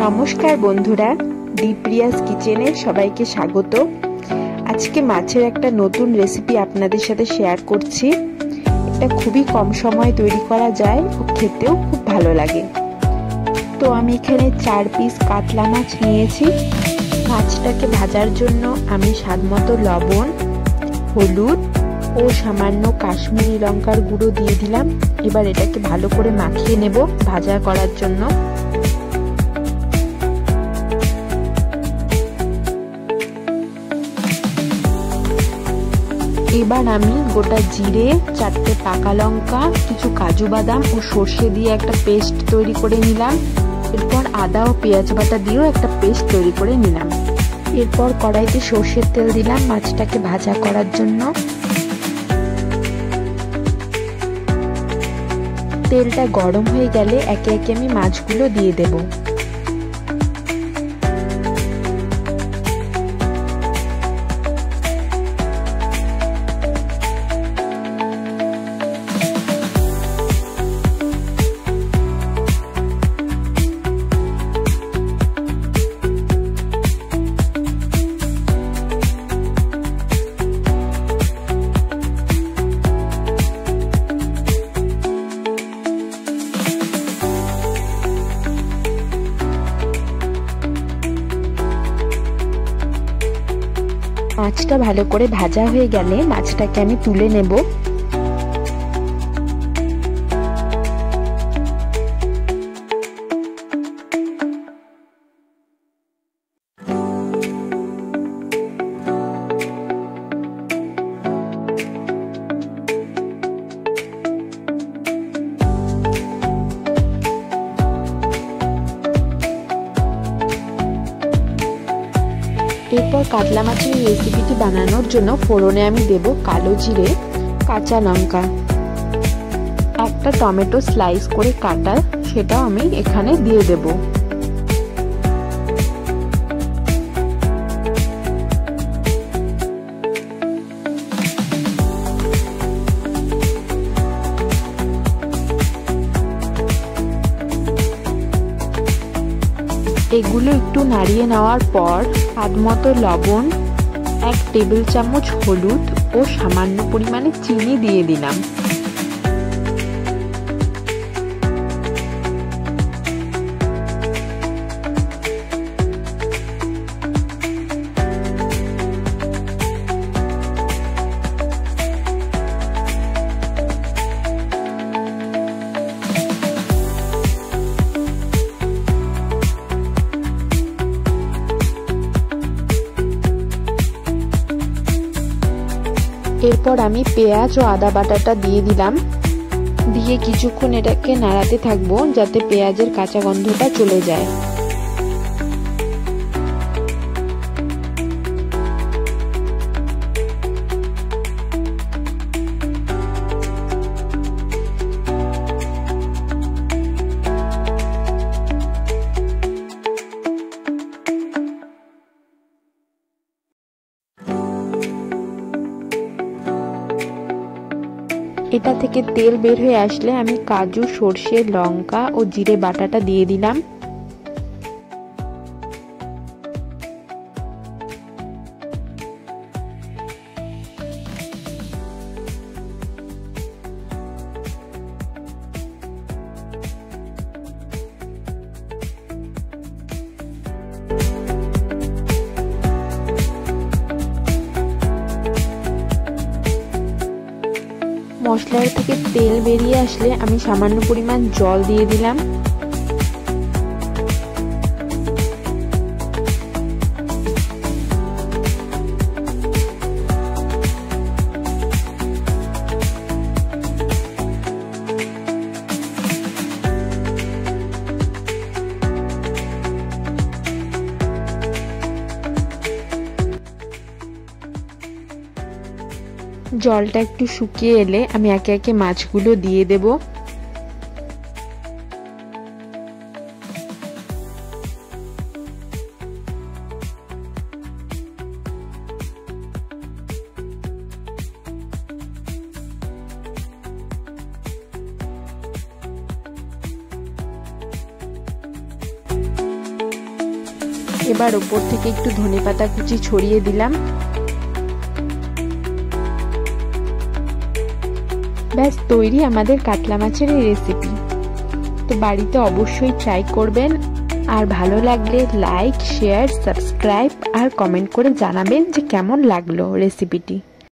নমস্কার বন্ধুরা, দীপ্রিয়াস কিচেনে সবাইকে স্বাগত। আজকে মাছের একটা নতুন রেসিপি আপনাদের সাথে শেয়ার করছি। এটা খুবই কম সময়ে তৈরি করা যায় ও খেতেও খুব ভালো লাগে। তো আমি এখানে 4 পিস কাতলা মাছ নিয়েছি। মাছটাকে ভাজার জন্য আমি স্বাদমতো লবণ, হলুদ ও সামান্য কাশ্মীরি লঙ্কার গুঁড়ো দিয়ে দিলাম। এবার এটাকে ভালো করে মাখিয়ে নেব ভাজা করার জন্য। এবার আমি গোটা জিরে, 4টে পাকা লঙ্কা, কিছু কাজু বাদাম ও সর্ষে দিয়ে একটা পেস্ট তৈরি করে নিলাম। এরপর আদা ও পেঁয়াজ বাটা দিয়েও একটা পেস্ট তৈরি করে নিলাম। এরপর কড়াইতে সর্ষের তেল দিলাম মাছটাকে ভাজা করার জন্য। তেলটা গরম হয়ে গেলে একে একে আমি মাছগুলো দিয়ে দেব। মাছটা ভালো করে ভাজা হয়ে গেলে মাছটাকে আমি তুলে নেব। এরপর কাতলা মাছের রেসিপিটি বানানোর জন্য ফোড়নে আমি দেব কালো জিরে, কাঁচা লঙ্কা, একটা টমেটো স্লাইস করে কাটা, সেটাও আমি এখানে দিয়ে দেব। এগুলো একটু নাড়িয়ে নেওয়ার পর স্বাদমতো লবণ, 1 টেবিল চামচ হলুদ ও সামান্য পরিমাণে চিনি দিয়ে দিলাম। এরপর আমি পেঁয়াজ ও আদা বাটাটা দিয়ে দিলাম। দিয়ে কিছুক্ষণ এটাকে নাড়াতে থাকবো যাতে পেঁয়াজের কাঁচা গন্ধটা চলে যায়। এটা থেকে তেল বের হয়ে আসলে আমি কাজু, সর্ষে, লঙ্কা ও জিরে বাটাটা দিয়ে দিলাম। মশলার থেকে তেল বেরিয়ে আসলে আমি সামান্য পরিমাণ জল দিয়ে দিলাম। জলটা একটু শুকিয়ে এলে আমি একে একে মাছগুলো দিয়ে দেব। এবার উপর থেকে একটু ধনেপাতা কুচি ছড়িয়ে দিলাম। ব্যাস তৈরি আমাদের কাতলা মাছের এই রেসিপি। তো বাড়িতে অবশ্যই ট্রাই করবেন, আর ভালো লাগলে লাইক, শেয়ার, সাবস্ক্রাইব আর কমেন্ট করে জানাবেন যে কেমন লাগলো রেসিপিটি।